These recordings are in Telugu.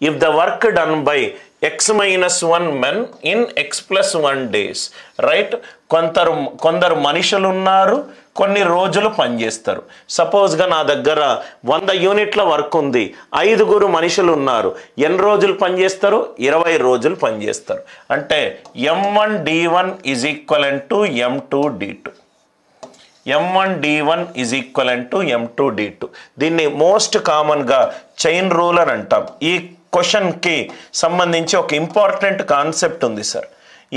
if the work done by x minus 1 men in x plus 1 days, right? కొందరు మనుషులు ఉన్నారు, కొన్ని రోజులు పనిచేస్తారు. సపోజ్గా నా దగ్గర 100 యూనిట్ల వర్క్ ఉంది, 5 మనుషులు ఉన్నారు, ఎన్ని రోజులు పనిచేస్తారు? 20 రోజులు పనిచేస్తారు. అంటే m1 d1 is equivalent to m2 d2. m1 d1 is equivalent to m2 d2. దీన్ని మోస్ట్ కామన్గా చైన్ రూల్ అని అంటాం. ఈ క్వశ్చన్కి సంబంధించి ఒక ఇంపార్టెంట్ కాన్సెప్ట్ ఉంది సార్.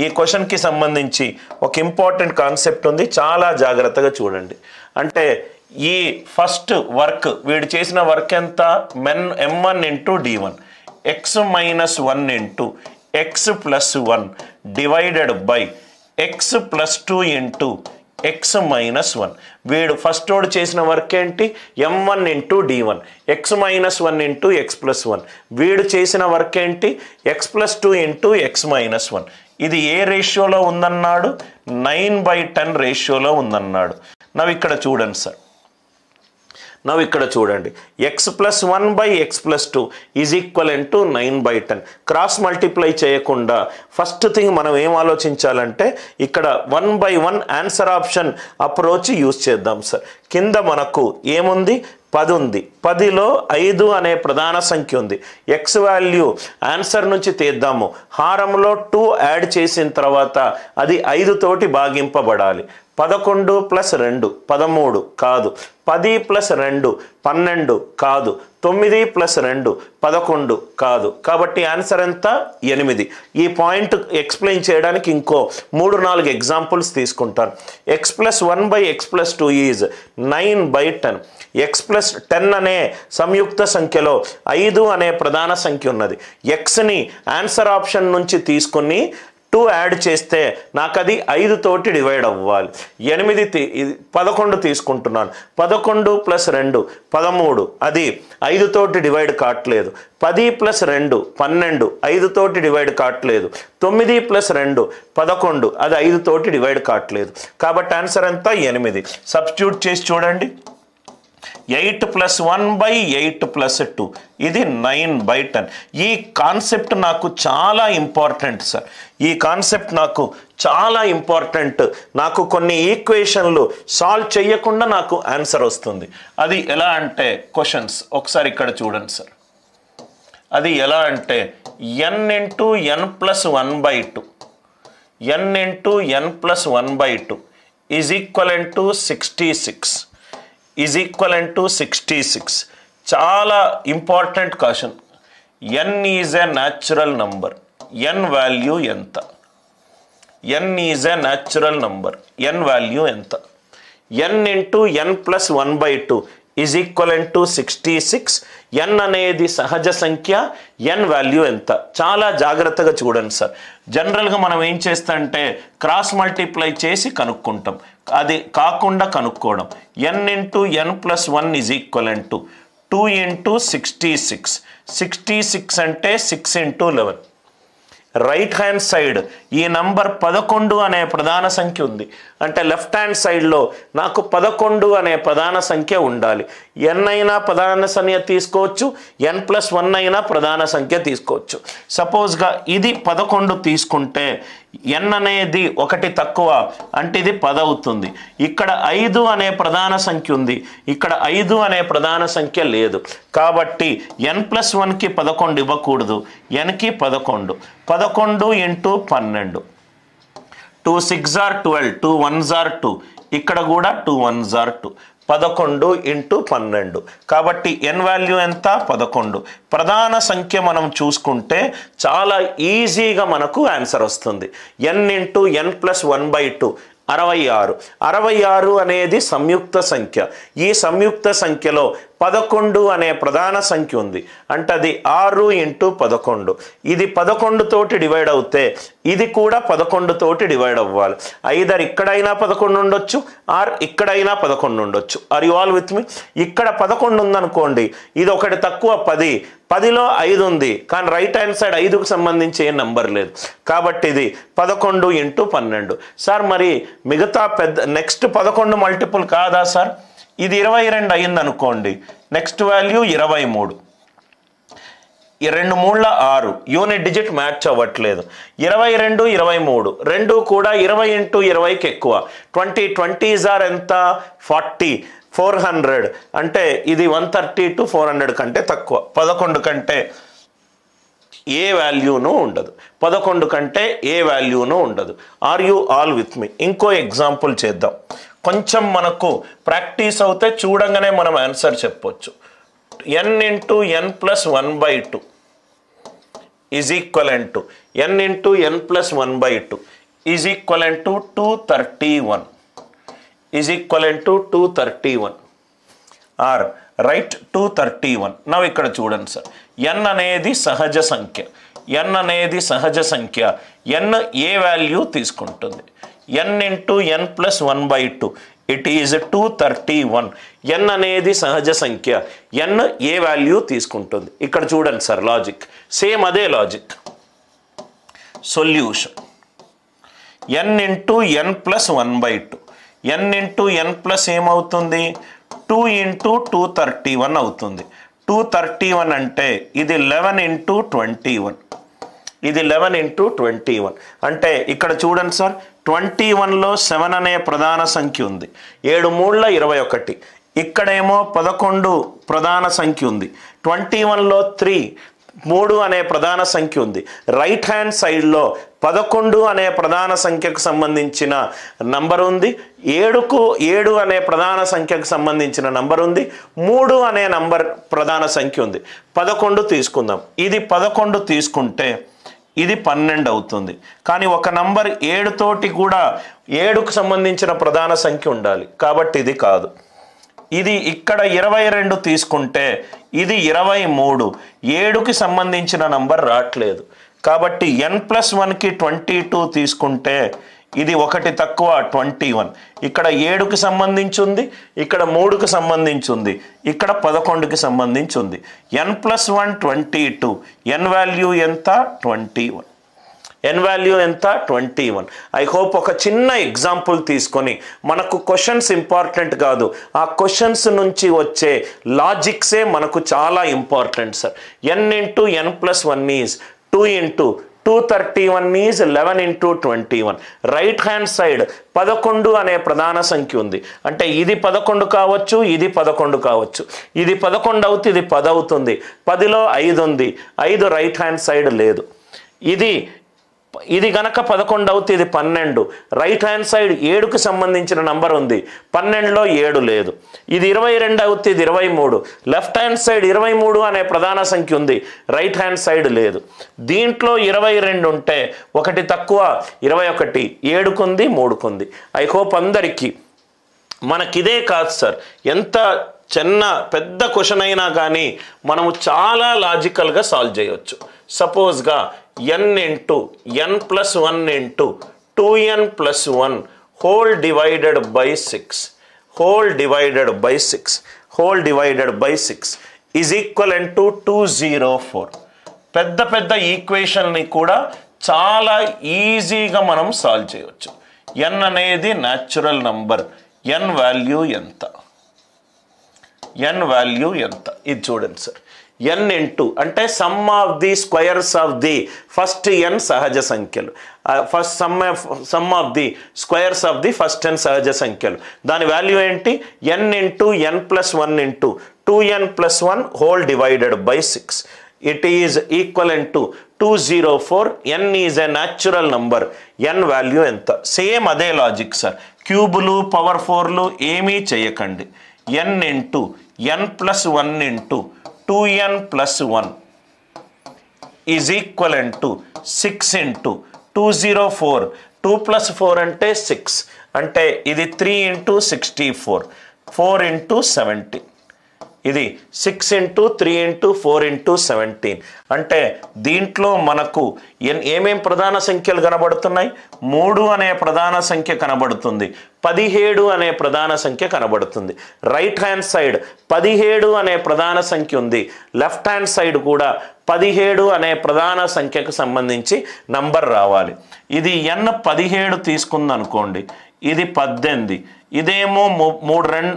ఈ క్వశ్చన్కి సంబంధించి ఒక ఇంపార్టెంట్ కాన్సెప్ట్ ఉంది, చాలా జాగ్రత్తగా చూడండి. అంటే ఈ ఫస్ట్ వర్క్, వీడు చేసిన వర్క్ ఎంత? m1 into d1 x minus 1 into x plus 1 divided by x plus 2 into x minus 1. వీడు ఫస్ట్ వాడు చేసిన వర్క్ ఏంటి? m1 into d1 x minus 1 into x plus 1. వీడు చేసిన వర్క్ ఏంటి? x plus 2 into x minus 1. ఇది ఏ రేషియోలో ఉందన్నాడు? 9/10 రేషియోలో ఉందన్నాడు. నవ్వు ఇక్కడ చూడండి సార్, నవ్వు ఇక్కడ చూడండి, x plus 1 by x plus 2 is equivalent to 9/10. Cross multiply చేయకుండా ఫస్ట్ థింగ్ మనం ఏం ఆలోచించాలంటే ఇక్కడ 1/1 ఆన్సర్ ఆప్షన్ అప్రోచ్ యూజ్ చేద్దాం సార్. కింద మనకు ఏముంది? 10 ఉంది. 10లో 5 అనే ప్రధాన సంఖ్య ఉంది. ఎక్స్ వాల్యూ ఆన్సర్ నుంచి తీద్దాము. హారంలో 2 యాడ్ చేసిన తర్వాత అది 5 తోటి భాగింపబడాలి. 11 ప్లస్ 2 13 కాదు. 10 ప్లస్ 2 12 కాదు. 9 ప్లస్ 2 11 కాదు. కాబట్టి ఆన్సర్ ఎంత? 8. ఈ పాయింట్ ఎక్స్ప్లెయిన్ చేయడానికి ఇంకో 3-4 ఎగ్జాంపుల్స్ తీసుకుంటాను. x plus 1 by x plus 2 is 9/10. x plus 10 అనే సంయుక్త సంఖ్యలో 5 అనే ప్రధాన సంఖ్య ఉన్నది. xని ఆన్సర్ ఆప్షన్ నుంచి తీసుకుని 2 యాడ్ చేస్తే నాకు అది 5 తోటి డివైడ్ అవ్వాలి. 11 తీసుకుంటున్నాను. 11 ప్లస్ 2 13, అది 5 తోటి డివైడ్ కావట్లేదు. 10 ప్లస్ 2 12, 5 తోటి డివైడ్ కావట్లేదు. 9 ప్లస్ 2 11, అది 5 తోటి డివైడ్ కావట్లేదు. కాబట్టి ఆన్సర్ ఎంత? 8. సబ్స్టిట్యూట్ చేసి చూడండి. 8 ప్లస్ 1 బై 8 ప్లస్ 2 ఇది 9/10. ఈ కాన్సెప్ట్ నాకు చాలా ఇంపార్టెంట్ సార్. ఈ కాన్సెప్ట్ నాకు చాలా ఇంపార్టెంట్. నాకు కొన్ని ఈక్వేషన్లు సాల్వ్ చేయకుండా నాకు ఆన్సర్ వస్తుంది. అది ఎలా అంటే క్వశ్చన్స్ ఒకసారి ఇక్కడ చూడండి సార్. అది ఎలా అంటే n into n plus 1/2 n into n plus 1/2 is equivalent to 66 is equivalent to 66. చాలా important question. n is a natural number. n value ఎంత? n is a natural number. n value ఎంత? n into n plus 1/2 is equivalent to 66. n అనేది సహజ సంఖ్య. n వాల్యూ ఎంత? చాలా జాగ్రత్తగా చూడండి సార్. జనరల్గా మనం ఏం చేస్తామంటే క్రాస్ మల్టిప్లై చేసి కనుక్కుంటాం. అది కాకుండా కనుక్కోవడం. n into n plus 1 is equivalent to 2 into 66. 66 అంటే 6 ఇంటూ 11. రైట్ హ్యాండ్ సైడ్ ఈ నంబర్ 11 అనే ప్రధాన సంఖ్య ఉంది. అంటే లెఫ్ట్ హ్యాండ్ సైడ్లో నాకు 11 అనే ప్రధాన సంఖ్య ఉండాలి. n అయినా ప్రధాన సంఖ్య తీసుకోవచ్చు, n ప్లస్ 1 అయినా ప్రధాన సంఖ్య తీసుకోవచ్చు. సపోజ్గా ఇది 11 తీసుకుంటే n అనేది 1 తక్కువ, అంటే ఇది 10 అవుతుంది. ఇక్కడ 5 అనే ప్రధాన సంఖ్య ఉంది, ఇక్కడ 5 అనే ప్రధాన సంఖ్య లేదు. కాబట్టి n ప్లస్ 1కి 11 ఇవ్వకూడదు, nకి 11. 11 ఇంటూ 12, 2 6 ఆర్ 12, 2 1s ఆర్ 2, ఇక్కడ కూడా 2 1s ఆర్ 2. 11 ఇంటూ 12. కాబట్టి n వాల్యూ ఎంత? 11. ప్రధాన సంఖ్య మనం చూసుకుంటే చాలా ఈజీగా మనకు ఆన్సర్ వస్తుంది. n into n plus 1/2 66. 66 అనేది సంయుక్త సంఖ్య. ఈ సంయుక్త సంఖ్యలో 11 అనే ప్రధాన సంఖ్య ఉంది. అంటే అది 6 ఇంటూ 11. ఇది 11 తోటి డివైడ్ అవుతే ఇది కూడా 11 తోటి డివైడ్ అవ్వాలి. ఐదర్ ఇక్కడైనా 11 ఉండొచ్చు, ఆర్ ఇక్కడైనా 11 ఉండొచ్చు. Are you all with me? ఇక్కడ 11 ఉందనుకోండి, ఇది 1 తక్కువ 10. 10లో 5 ఉంది, కానీ రైట్ హ్యాండ్ సైడ్ 5కు సంబంధించి ఏ నంబర్ లేదు. కాబట్టి ఇది 11 ఇంటూ 12. సార్ మరి మిగతా నెక్స్ట్ 11 మల్టిపుల్ కాదా సార్? ఇది 22 అయింది అనుకోండి, next value 23. 2 మూళ్ళ 6 unit digit match అవ్వట్లేదు. 22 23 రెండు కూడా 20 ఇంటూ 20కి ఎక్కువ. 20s ఆర్ ఎంత 40 400 అంటే ఇది 130 to 400 కంటే తక్కువ. 11 కంటే ఏ వాల్యూను ఉండదు. 11 కంటే ఏ వాల్యూను ఉండదు. Are you all with me? ఇంకో ఎగ్జాంపుల్ చేద్దాం. కొంచెం మనకు ప్రాక్టీస్ అవుతే చూడంగానే మనం ఆన్సర్ చెప్పొచ్చు. n into n plus 1/2 is equivalent to n into n plus 1/2 is equivalent to 231 is equivalent to 231 or right 231. now ఇక్కడ చూడండి సార్, n అనేది సహజ సంఖ్య. n అనేది సహజ సంఖ్య. n ఏ వాల్యూ తీసుకుంటుంది? n into n plus 1/2 it is 231. n అనేది సహజ సంఖ్య. n ఏ వాల్యూ తీసుకుంటుంది? ఇక్కడ చూడండి సార్ లాజిక్, సేమ్ అదే logic. Solution n into n plus 1/2 n into n plus ఏమవుతుంది? 2 into 231 అవుతుంది. 231 అంటే ఇది 11 into 21. ఇది 11 into 21 అంటే ఇక్కడ చూడండి సార్, 21లో 7 అనే ప్రధాన సంఖ్య ఉంది. 7 మూళ్ళ 21. ఇక్కడేమో 11 ప్రధాన సంఖ్య ఉంది. 21లో 3 అనే ప్రధాన సంఖ్య ఉంది. రైట్ హ్యాండ్ సైడ్లో 11 అనే ప్రధాన సంఖ్యకు సంబంధించిన నంబర్ ఉంది. 7 అనే ప్రధాన సంఖ్యకు సంబంధించిన నంబర్ ఉంది. 3 అనే నంబర్ ప్రధాన సంఖ్య ఉంది. 11 తీసుకుందాం. ఇది 11 తీసుకుంటే ఇది 12 అవుతుంది. కానీ ఒక నంబర్ 7 తోటి కూడా 7కు సంబంధించిన ప్రధాన సంఖ్య ఉండాలి, కాబట్టి ఇది కాదు. ఇది ఇక్కడ 22 తీసుకుంటే ఇది 23. 7కి సంబంధించిన నంబర్ రావట్లేదు, కాబట్టి n+1కి 22 తీసుకుంటే ఇది 1 తక్కువ 21. ఇక్కడ 7కి సంబంధించి ఉంది, ఇక్కడ 3కి సంబంధించి ఉంది, ఇక్కడ 11కి సంబంధించి ఉంది. n+1 22. n వాల్యూ ఎంత? 21. n వాల్యూ ఎంత? 21. ఐ హోప్ ఒక చిన్న ఎగ్జాంపుల్ తీసుకొని, మనకు క్వశ్చన్స్ ఇంపార్టెంట్ కాదు, ఆ క్వశ్చన్స్ నుంచి వచ్చే లాజిక్సే మనకు చాలా important sir. n into n+1 is 2 into 231 is 11 into 21. Right hand side 11 అనే ప్రధాన సంఖ్య ఉంది. అంటే ఇది 11 కావచ్చు, ఇది 11 కావచ్చు. ఇది 11 అవుతుంది, ఇది 10 అవుతుంది. 10లో 5 ఉంది, 5 రైట్ హ్యాండ్ సైడ్ లేదు. ఇది గనక 11 అవుతుంది, ఇది 12. రైట్ హ్యాండ్ సైడ్ 7కు సంబంధించిన నంబర్ ఉంది. 12లో 7 లేదు. ఇది 22 అవుతుంది, ఇది 23. లెఫ్ట్ హ్యాండ్ సైడ్ 23 అనే ప్రధాన సంఖ్య ఉంది. రైట్ హ్యాండ్ సైడ్ లేదు. దీంట్లో 22 ఉంటే 1 తక్కువ 21. 7కుంది, 3కుంది. ఐ హోప్ అందరికీ మనకిదే కాదు సార్, ఎంత చిన్న పెద్ద క్వశ్చన్ అయినా కానీ మనము చాలా లాజికల్గా సాల్వ్ చేయవచ్చు. సపోజ్గా n into n+1 into 2n+1 whole divided by 6 whole divided by 6 whole divided by 6 is equivalent to 204. పెద్ద ఈక్వేషన్ని కూడా చాలా ఈజీగా మనం సాల్వ్ చేయవచ్చు. n అనేది న్యాచురల్ నంబర్. n వాల్యూ ఎంత? n వాల్యూ ఎంత? ఇది చూడండి సార్, n ఇంటూ అంటే some of the squares of the first n సహజ సంఖ్యలు. First some of the squares of the first n సహజ సంఖ్యలు. దాని వాల్యూ ఏంటి? n into n+1 into 2n+1 whole divided by 6. It is equivalent to 204. n is a natural number. n value ఎంత? సేమ్ అదే లాజిక్ సార్. క్యూబులు పవర్ 4లు ఏమీ చేయకండి. n into n+1 into 2n+1 is equivalent to 6 into 204. 2 plus 4 అంటే 6. అంటే ఇది 3 into 64. 4 into 17. ఇది 6 into 3 into 4 into 17. అంటే దీంట్లో మనకు ఏమేం ప్రధాన సంఖ్యలు కనబడుతున్నాయి? 3 అనే ప్రధాన సంఖ్య కనబడుతుంది, 17 అనే ప్రధాన సంఖ్య కనబడుతుంది. రైట్ హ్యాండ్ సైడ్ 17 అనే ప్రధాన సంఖ్య ఉంది. లెఫ్ట్ హ్యాండ్ సైడ్ కూడా 17 అనే ప్రధాన సంఖ్యకు సంబంధించి నంబర్ రావాలి. ఇది n 17 తీసుకుందనుకోండి, ఇది 18, ఇదేమో 17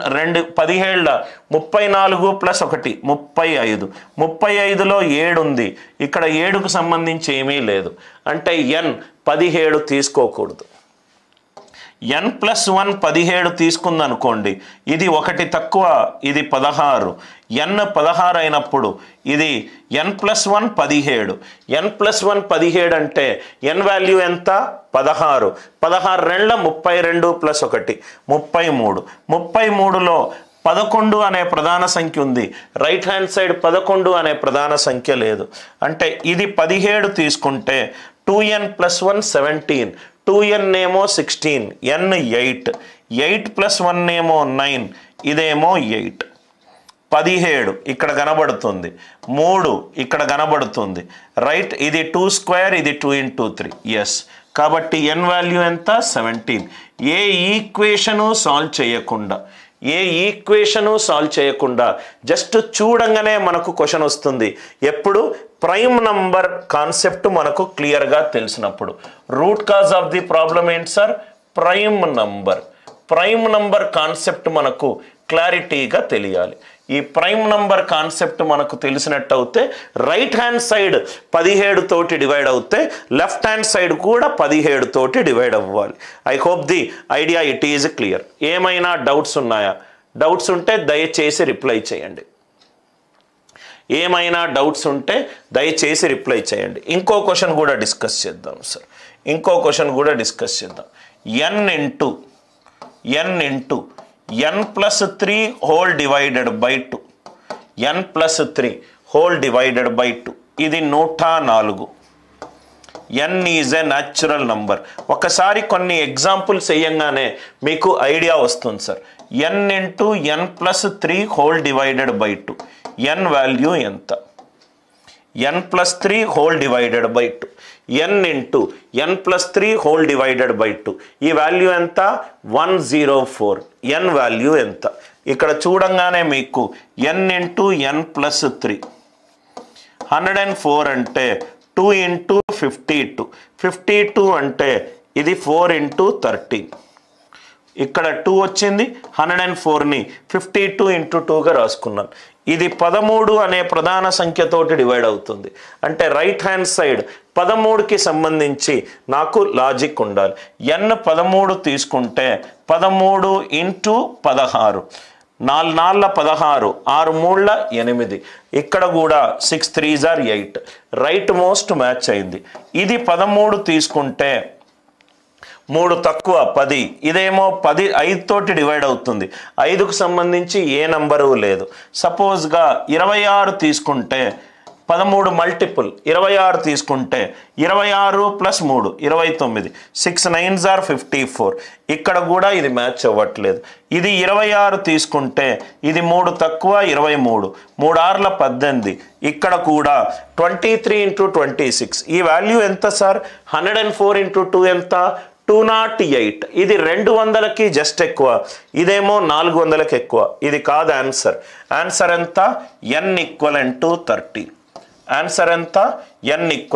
34 ప్లస్ 1 35. 35లో 7 ఉంది, ఇక్కడ 7కు సంబంధించి ఏమీ లేదు, అంటే n 17 తీసుకోకూడదు. n+1 17 తీసుకుందనుకోండి, ఇది 1 తక్కువ, ఇది 16. n 16 అయినప్పుడు ఇది n+1 17. n+1 17 అంటే n వాల్యూ ఎంత? 16. 16 32 ప్లస్ 1 33. 33లో 11 అనే ప్రధాన సంఖ్య ఉంది, రైట్ హ్యాండ్ సైడ్ 11 అనే ప్రధాన సంఖ్య లేదు, అంటే ఇది 17 తీసుకుంటే 2n+1 17, 2n ఏమో 16, n 8, 8+1 ఏమో 9, ఇదేమో 8. 17 ఇక్కడ కనబడుతుంది, 3 ఇక్కడ కనబడుతుంది, రైట్. ఇది 2² ఇది 2 × 3, ఎస్. కాబట్టి n వాల్యూ ఎంత? 17. ఏ ఈక్వేషను సాల్వ్ చేయకుండా జస్ట్ చూడంగానే మనకు క్వశ్చన్ వస్తుంది. ఎప్పుడు? ప్రైమ్ నంబర్ కాన్సెప్ట్ మనకు క్లియర్గా తెలిసినప్పుడు. Root cause of the problem ఏంటి సార్? ప్రైమ్ నంబర్ కాన్సెప్ట్ మనకు క్లారిటీగా తెలియాలి. ఈ ప్రైమ్ నంబర్ కాన్సెప్ట్ మనకు తెలిసినట్టయితే రైట్ హ్యాండ్ సైడ్ 17 తోటి డివైడ్ అవుతే లెఫ్ట్ హ్యాండ్ సైడ్ కూడా 17 తోటి డివైడ్ అవ్వాలి. I hope the idea it is clear. ఏమైనా డౌట్స్ ఉన్నాయా? డౌట్స్ ఉంటే దయచేసి రిప్లై చేయండి. ఇంకో క్వశ్చన్ కూడా డిస్కస్ చేద్దాం sir. n+3 whole divided by 2. n+3 whole divided by 2 ఇది 104. n is a natural number. ఒకసారి కొన్ని ఎగ్జాంపుల్స్ వేయంగానే మీకు ఐడియా వస్తుంది sir. n × n+3 whole divided by 2, n value ఎంత? n+3 whole divided by 2, n × n+3 whole divided by 2, ఈ వాల్యూ ఎంత? 104. n వాల్యూ ఎంత? ఇక్కడ చూడంగానే మీకు n × n+3 104 అంటే 2 × 52. 52 అంటే ఇది 4 × 13. ఇక్కడ 2 వచ్చింది, 104ని 52 × 2గా రాసుకున్నాను. ఇది 13 అనే ప్రధాన సంఖ్యతోటి డివైడ్ అవుతుంది, అంటే రైట్ హ్యాండ్ సైడ్ 13కి సంబంధించి నాకు లాజిక్ ఉండాలి. n 13 తీసుకుంటే 13 × 16, 4 4 16, 6 3 8. ఇక్కడ కూడా 6 3s are 8, right most match అయింది. ఇది 13 తీసుకుంటే 3 తక్కువ 10, ఇదేమో 5 తోటి డివైడ్ అవుతుంది, 5కు సంబంధించి ఏ నంబరు లేదు. సపోజ్గా 26 తీసుకుంటే 13 మల్టిపుల్ 26 తీసుకుంటే 26 + 3 29, 6 9s are 54. ఇక్కడ కూడా ఇది మ్యాచ్ అవ్వట్లేదు. ఇది 26 తీసుకుంటే ఇది 3 తక్కువ 23, 3 6 18. ఇక్కడ కూడా 23 × 26, ఈ వాల్యూ ఎంత సార్? 104 × 2 ఎంత? 208. ఇది 200కి జస్ట్ ఎక్కువ, ఇదేమో 400కి ఎక్కువ. ఇది కాదు ఆన్సర్. ఆన్సర్ ఎంత? n = 13. ఆన్సర్ ఎంత? n =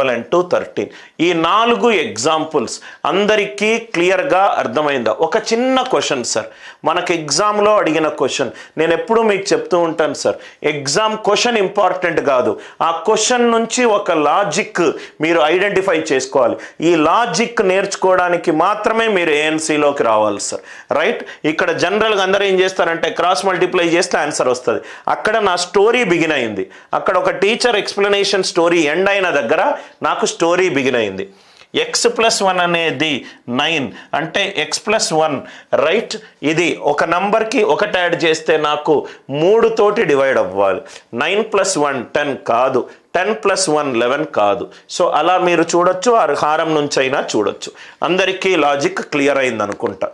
13. ఈ 4 ఎగ్జాంపుల్స్ అందరికీ క్లియర్గా అర్థమైందా? ఒక చిన్న క్వశ్చన్ సార్, మనకు ఎగ్జామ్లో అడిగిన క్వశ్చన్. నేను ఎప్పుడూ మీకు చెప్తూ ఉంటాను సార్, ఎగ్జామ్ క్వశ్చన్ ఇంపార్టెంట్ కాదు, ఆ క్వశ్చన్ నుంచి ఒక లాజిక్ మీరు ఐడెంటిఫై చేసుకోవాలి. ఈ లాజిక్ నేర్చుకోవడానికి మాత్రమే మీరు ఏఎన్సీలోకి రావాలి సార్, రైట్. ఇక్కడ జనరల్గా అందరూ ఏం చేస్తారంటే క్రాస్ మల్టిప్లై చేస్తే ఆన్సర్ వస్తుంది. అక్కడ నా స్టోరీ బిగిన్ అయింది. అక్కడ ఒక టీచర్ ఎక్స్ప్లెనేషన్ స్టోరీ ఎండ్ అయిన దగ్గర నాకు స్టోరీ బిగిన్ అయింది. x+1 అనేది 9 అంటే x+1, రైట్. ఇది ఒక నంబర్కి 1 యాడ్ చేస్తే నాకు 3 తోటి డివైడ్ అవ్వాలి. 9+1 10 కాదు, 10+1 11 కాదు. సో అలా మీరు చూడొచ్చు, హారం నుంచి అయినా చూడొచ్చు. అందరికీ లాజిక్ క్లియర్ అయింది అనుకుంటా.